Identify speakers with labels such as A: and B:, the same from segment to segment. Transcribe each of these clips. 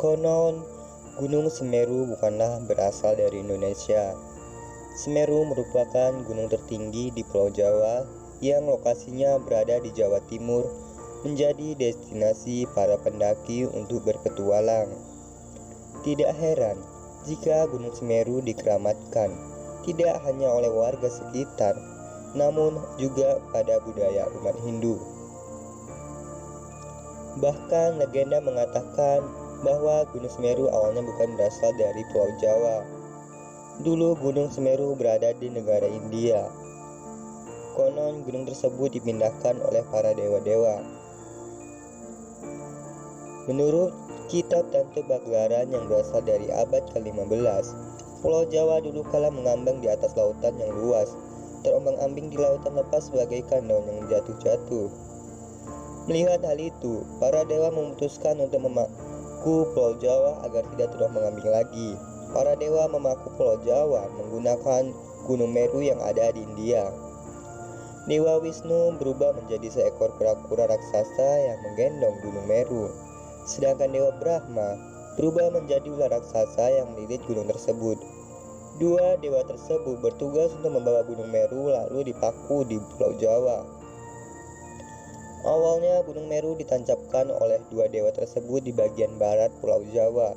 A: Konon, Gunung Semeru bukanlah berasal dari Indonesia. Semeru merupakan gunung tertinggi di Pulau Jawa yang lokasinya berada di Jawa Timur, menjadi destinasi para pendaki untuk berpetualang. Tidak heran jika Gunung Semeru dikeramatkan tidak hanya oleh warga sekitar, namun juga pada budaya umat Hindu. Bahkan legenda mengatakan bahwa Gunung Semeru awalnya bukan berasal dari Pulau Jawa. Dulu Gunung Semeru berada di negara India. Konon gunung tersebut dipindahkan oleh para dewa-dewa. Menurut kitab Tantu Baglaran yang berasal dari abad ke-15, Pulau Jawa dulu kala mengambang di atas lautan yang luas, terombang-ambing di lautan lepas bagaikan daun yang jatuh-jatuh. Melihat hal itu, para dewa memutuskan untuk memaku Pulau Jawa agar tidak terombang-ambing lagi. Para dewa memaku Pulau Jawa menggunakan Gunung Meru yang ada di India. Dewa Wisnu berubah menjadi seekor kura-kura raksasa yang menggendong Gunung Meru. Sedangkan Dewa Brahma berubah menjadi ular raksasa yang melilit gunung tersebut. Dua dewa tersebut bertugas untuk membawa Gunung Meru lalu dipaku di Pulau Jawa. Awalnya Gunung Meru ditancapkan oleh dua dewa tersebut di bagian barat Pulau Jawa.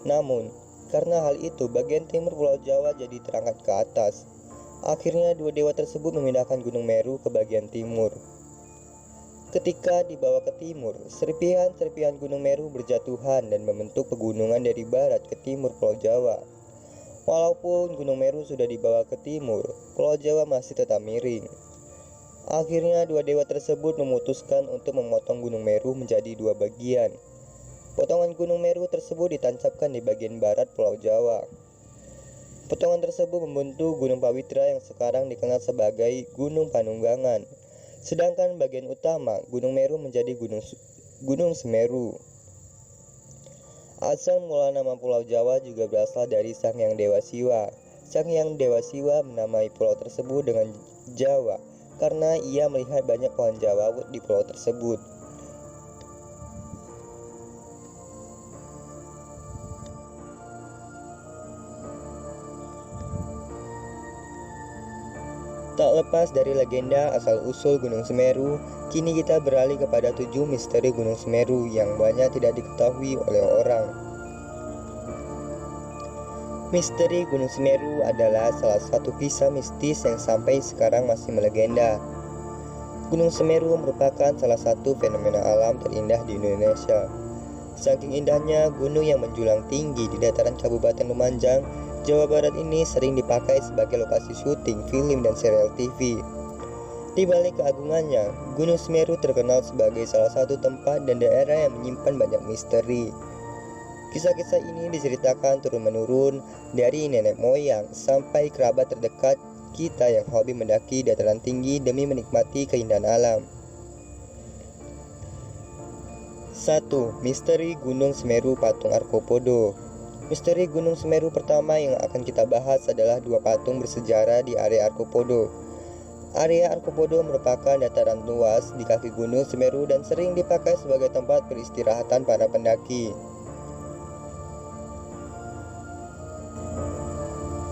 A: Namun, karena hal itu bagian timur Pulau Jawa jadi terangkat ke atas. Akhirnya dua dewa tersebut memindahkan Gunung Meru ke bagian timur. Ketika dibawa ke timur, serpihan-serpihan Gunung Meru berjatuhan dan membentuk pegunungan dari barat ke timur Pulau Jawa. Walaupun Gunung Meru sudah dibawa ke timur, Pulau Jawa masih tetap miring. Akhirnya dua dewa tersebut memutuskan untuk memotong Gunung Meru menjadi dua bagian. Potongan Gunung Meru tersebut ditancapkan di bagian barat Pulau Jawa. Potongan tersebut membentuk Gunung Pawitra yang sekarang dikenal sebagai Gunung Panunggangan. Sedangkan bagian utama Gunung Meru menjadi Gunung Semeru. Asal mula nama Pulau Jawa juga berasal dari Sang Hyang Dewa Siwa. Sang Hyang Dewa Siwa menamai pulau tersebut dengan Jawa karena ia melihat banyak pohon jawawut di pulau tersebut. Tak lepas dari legenda asal-usul Gunung Semeru, kini kita beralih kepada 7 misteri Gunung Semeru yang banyak tidak diketahui oleh orang. Misteri Gunung Semeru adalah salah satu kisah mistis yang sampai sekarang masih melegenda. Gunung Semeru merupakan salah satu fenomena alam terindah di Indonesia. Saking indahnya gunung yang menjulang tinggi di dataran Kabupaten Lumajang, Jawa Barat ini sering dipakai sebagai lokasi syuting film dan serial TV. Di balik keagungannya, Gunung Semeru terkenal sebagai salah satu tempat dan daerah yang menyimpan banyak misteri. Kisah-kisah ini diceritakan turun-menurun dari nenek moyang sampai kerabat terdekat kita yang hobi mendaki dataran tinggi demi menikmati keindahan alam. 1. Misteri Gunung Semeru Patung Arkopodo. Misteri Gunung Semeru pertama yang akan kita bahas adalah dua patung bersejarah di area Arkopodo. Area Arkopodo merupakan dataran luas di kaki Gunung Semeru dan sering dipakai sebagai tempat peristirahatan para pendaki.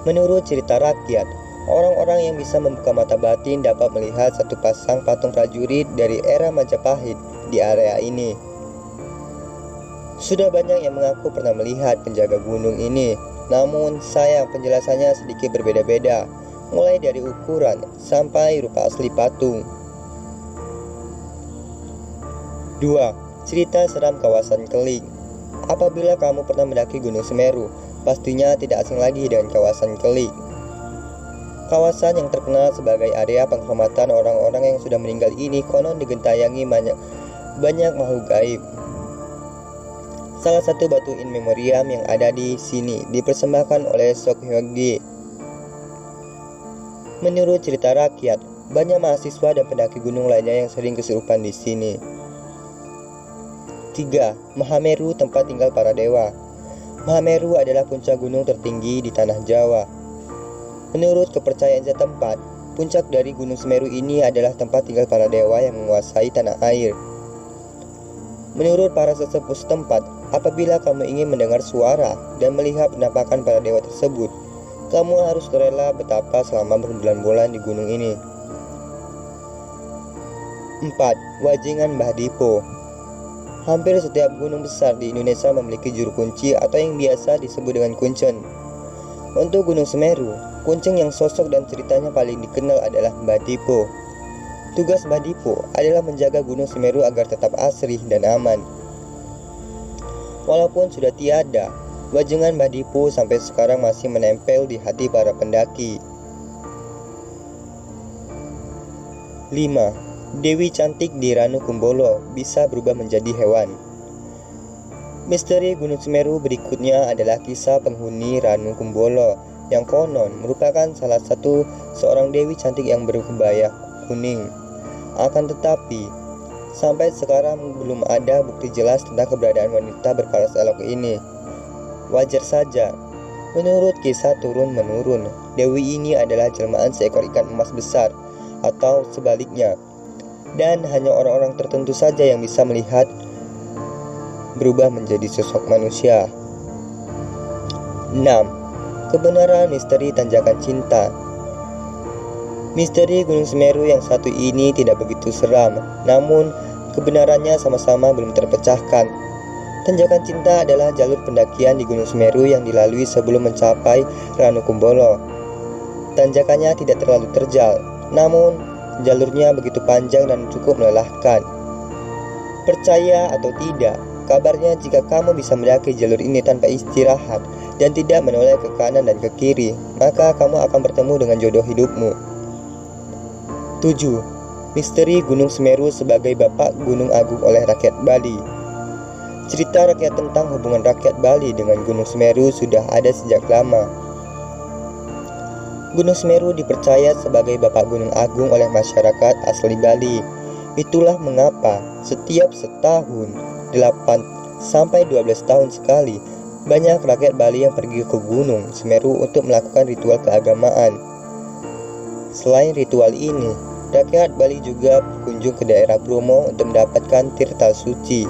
A: Menurut cerita rakyat, orang-orang yang bisa membuka mata batin dapat melihat satu pasang patung prajurit dari era Majapahit di area ini. Sudah banyak yang mengaku pernah melihat penjaga gunung ini, namun sayang penjelasannya sedikit berbeda-beda, mulai dari ukuran sampai rupa asli patung. 2. Cerita seram kawasan Keling. Apabila kamu pernah mendaki Gunung Semeru, pastinya tidak asing lagi dengan kawasan Keling. Kawasan yang terkenal sebagai area penghormatan orang-orang yang sudah meninggal ini konon digentayangi banyak makhluk gaib. Salah satu batu in memoriam yang ada di sini dipersembahkan oleh Sok Hyogye. Menurut cerita rakyat, banyak mahasiswa dan pendaki gunung lainnya yang sering kesurupan di sini. 3. Mahameru, tempat tinggal para dewa. Mahameru adalah puncak gunung tertinggi di tanah Jawa. Menurut kepercayaan setempat, puncak dari Gunung Semeru ini adalah tempat tinggal para dewa yang menguasai tanah air. Menurut para sesepuh setempat, Apabila kamu ingin mendengar suara dan melihat penampakan para dewa tersebut, kamu harus rela betapa selama berbulan-bulan di gunung ini. 4. Wajingan Mbah Dipo. Hampir setiap gunung besar di Indonesia memiliki juru kunci atau yang biasa disebut dengan kuncen. Untuk Gunung Semeru, kuncen yang sosok dan ceritanya paling dikenal adalah Mbah Dipo. Tugas Mbah Dipo adalah menjaga Gunung Semeru agar tetap asri dan aman. Walaupun sudah tiada, wajengan Mbah Dipo sampai sekarang masih menempel di hati para pendaki. 5. Dewi cantik di Ranu Kumbolo bisa berubah menjadi hewan. Misteri Gunung Semeru berikutnya adalah kisah penghuni Ranu Kumbolo yang konon merupakan salah satu seorang dewi cantik yang berkebaya kuning. Akan tetapi, sampai sekarang belum ada bukti jelas tentang keberadaan wanita berparas elok ini. Wajar saja, menurut kisah turun-menurun, dewi ini adalah jelmaan seekor ikan emas besar atau sebaliknya, dan hanya orang-orang tertentu saja yang bisa melihat berubah menjadi sosok manusia. 6. Kebenaran misteri Tanjakan Cinta. Misteri Gunung Semeru yang satu ini tidak begitu seram, namun kebenarannya sama-sama belum terpecahkan. Tanjakan Cinta adalah jalur pendakian di Gunung Semeru yang dilalui sebelum mencapai Ranu Kumbolo. Tanjakannya tidak terlalu terjal, namun jalurnya begitu panjang dan cukup melelahkan. Percaya atau tidak, kabarnya jika kamu bisa mendaki jalur ini tanpa istirahat dan tidak menoleh ke kanan dan ke kiri, maka kamu akan bertemu dengan jodoh hidupmu. 7. Misteri Gunung Semeru sebagai Bapak Gunung Agung oleh rakyat Bali. Cerita rakyat tentang hubungan rakyat Bali dengan Gunung Semeru sudah ada sejak lama. Gunung Semeru dipercaya sebagai Bapak Gunung Agung oleh masyarakat asli Bali. Itulah mengapa setiap setahun 8-12 tahun sekali banyak rakyat Bali yang pergi ke Gunung Semeru untuk melakukan ritual keagamaan. Selain ritual ini, rakyat Bali juga berkunjung ke daerah Bromo untuk mendapatkan tirta suci.